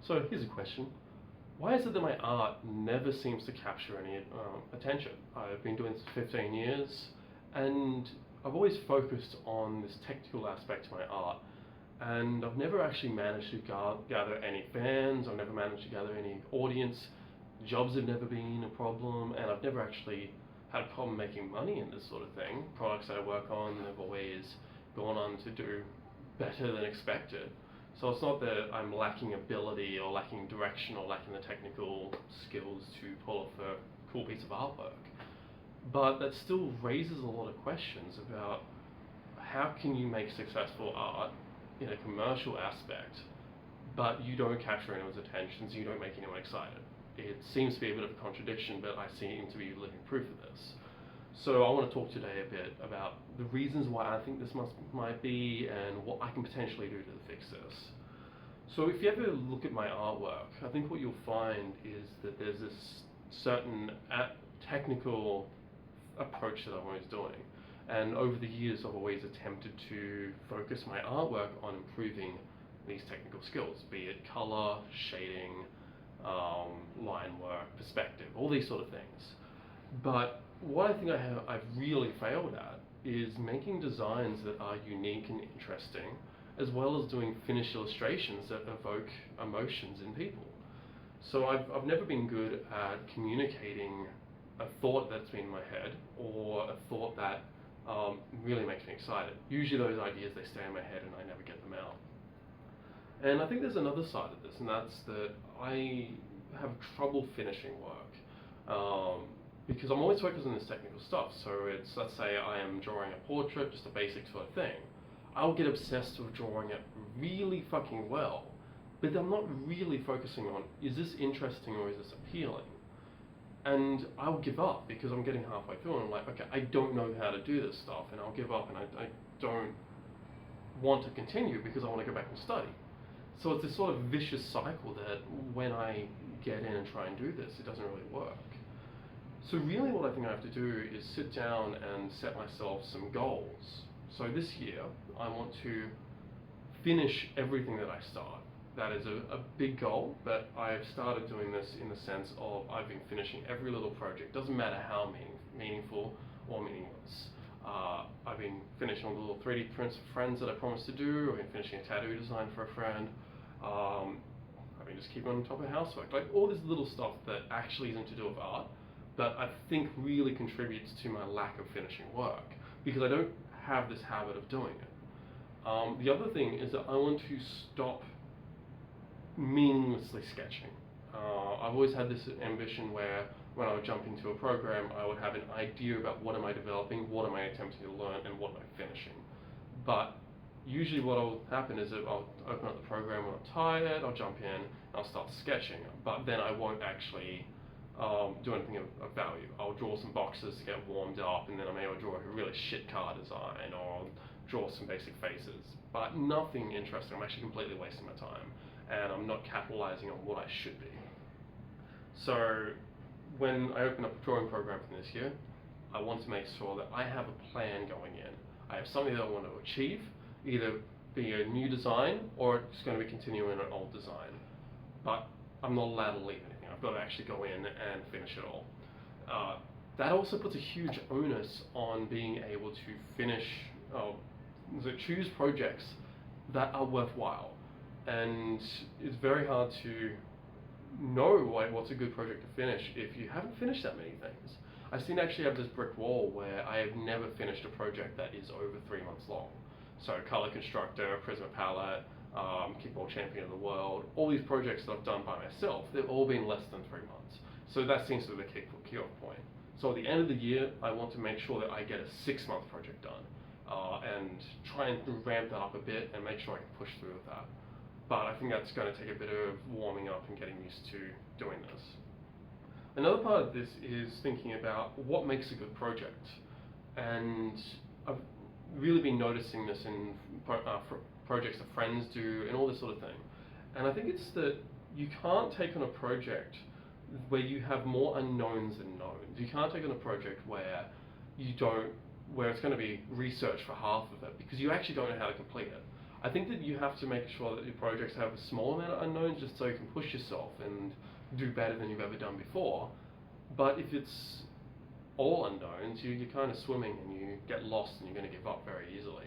So here's a question. Why is it that my art never seems to capture any attention? I've been doing this for 15 years and I've always focused on this technical aspect to my art, and I've never actually managed to gather any fans. I've never managed to gather any audience. Jobs have never been a problem, and I've never actually had a problem making money in this sort of thing. Products that I work on have always gone on to do better than expected. So it's not that I'm lacking ability or lacking direction or lacking the technical skills to pull off a cool piece of artwork. But that still raises a lot of questions about how can you make successful art in a commercial aspect, but you don't capture anyone's attention, so you don't make anyone excited. It seems to be a bit of a contradiction, but I seem to be living proof of this. So I want to talk today a bit about the reasons why I think this might be and what I can potentially do to fix this. So if you ever look at my artwork, I think what you'll find is that there's this certain technical approach that I'm always doing. And over the years, I've always attempted to focus my artwork on improving these technical skills, be it color, shading, line work, perspective, all these sort of things. But what I think I've really failed at is making designs that are unique and interesting, as well as doing finished illustrations that evoke emotions in people. So I've never been good at communicating a thought that's been in my head, or a thought that really makes me excited. Usually those ideas, they stay in my head and I never get them out. And I think there's another side of this, and that's that I have trouble finishing work. Because I'm always focused on this technical stuff. So it's, let's say I am drawing a portrait, just a basic sort of thing. I'll get obsessed with drawing it really fucking well, but I'm not really focusing on, is this interesting or is this appealing? And I'll give up because I'm getting halfway through and I'm like, okay, I don't know how to do this stuff, and I'll give up, and I don't want to continue because I want to go back and study. So it's this sort of vicious cycle that when I get in and try and do this, it doesn't really work. So really what I think I have to do is sit down and set myself some goals. So this year, I want to finish everything that I start. That is a big goal, but I've started doing this in the sense of I've been finishing every little project. Doesn't matter how meaningful or meaningless. I've been finishing all the little 3D prints for friends that I promised to do. I've been finishing a tattoo design for a friend. I've been just keeping on top of housework. Like all this little stuff that actually isn't to do with art, but I think really contributes to my lack of finishing work, because I don't have this habit of doing it. The other thing is that I want to stop meaninglessly sketching. I've always had this ambition where when I would jump into a program, I would have an idea about what am I developing, what am I attempting to learn, and what am I finishing. But usually what will happen is that I'll open up the program when I'm tired, I'll jump in, and I'll start sketching, but then I won't actually do anything of value. I'll draw some boxes to get warmed up, and then I may draw a really shit car design, or I'll draw some basic faces, but nothing interesting. I'm actually completely wasting my time, and I'm not capitalizing on what I should be. So when I open up a drawing program for this year, I want to make sure that I have a plan going in. I have something that I want to achieve, either be a new design or it's going to be continuing an old design. But I'm not allowed to leave anything. I've got to actually go in and finish it all. That also puts a huge onus on being able to finish, choose projects that are worthwhile. And it's very hard to know what's a good project to finish if you haven't finished that many things. I seem to actually have this brick wall where I have never finished a project that is over 3 months long. So Color Constructor, Prisma Palette, Kickball Champion of the World, all these projects that I've done by myself, they've all been less than 3 months. So that seems to be the key-off point. So at the end of the year, I want to make sure that I get a 6-month project done, and try and ramp that up a bit and make sure I can push through with that. But I think that's going to take a bit of warming up and getting used to doing this. Another part of this is thinking about what makes a good project. And I've really been noticing this in projects that friends do and all this sort of thing. And I think it's that you can't take on a project where you have more unknowns than knowns. You can't take on a project where it's going to be research for half of it, because you actually don't know how to complete it. I think that you have to make sure that your projects have a small amount of unknowns just so you can push yourself and do better than you've ever done before. But if it's all unknowns, you're kind of swimming and you get lost and you're going to give up very easily.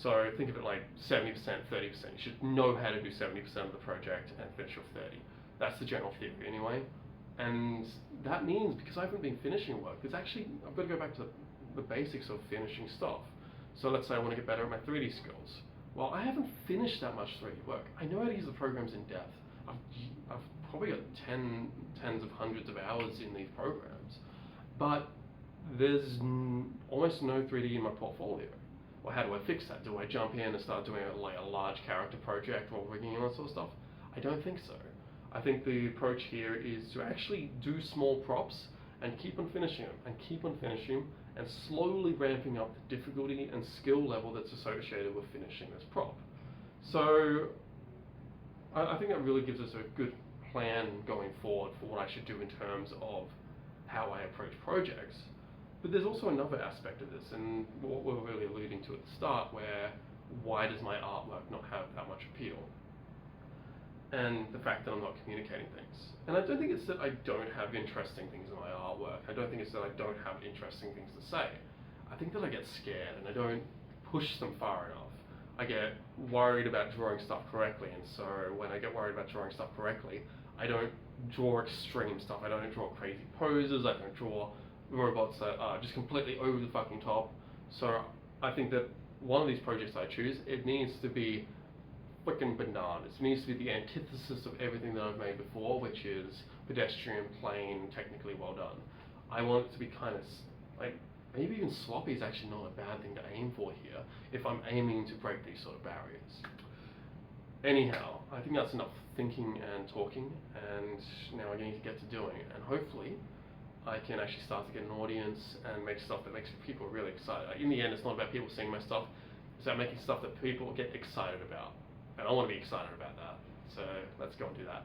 So think of it like 70%, 30%. You should know how to do 70% of the project and finish with 30. That's the general theory anyway. And that means, because I haven't been finishing work, I've got to go back to the basics of finishing stuff. So let's say I want to get better at my 3D skills. Well, I haven't finished that much 3D work. I know how to use the programs in depth. I've probably got tens of hundreds of hours in these programs, but there's almost no 3D in my portfolio. Well, how do I fix that? Do I jump in and start doing a large character project or rigging and that sort of stuff? I don't think so. I think the approach here is to actually do small props and keep on finishing them and keep on finishing them and slowly ramping up the difficulty and skill level that's associated with finishing this prop. So I think that really gives us a good plan going forward for what I should do in terms of how I approach projects. But there's also another aspect of this, and what we're really alluding to at the start, where why does my artwork not have that much appeal? And the fact that I'm not communicating things. And I don't think it's that I don't have interesting things in my artwork. I don't think it's that I don't have interesting things to say. I think that I get scared and I don't push them far enough. I get worried about drawing stuff correctly, and so when I get worried about drawing stuff correctly, I don't draw extreme stuff. I don't draw crazy poses. I don't draw robots that are just completely over the fucking top. So I think that one of these projects I choose, it needs to be freaking bananas. It needs to be the antithesis of everything that I've made before, which is pedestrian, plain, technically well done. I want it to be kind of like, maybe even sloppy is actually not a bad thing to aim for here if I'm aiming to break these sort of barriers. Anyhow, I think that's enough thinking and talking, and now I need to get to doing it, and hopefully I can actually start to get an audience and make stuff that makes people really excited. In the end, it's not about people seeing my stuff, it's about making stuff that people get excited about. And I want to be excited about that. So let's go and do that.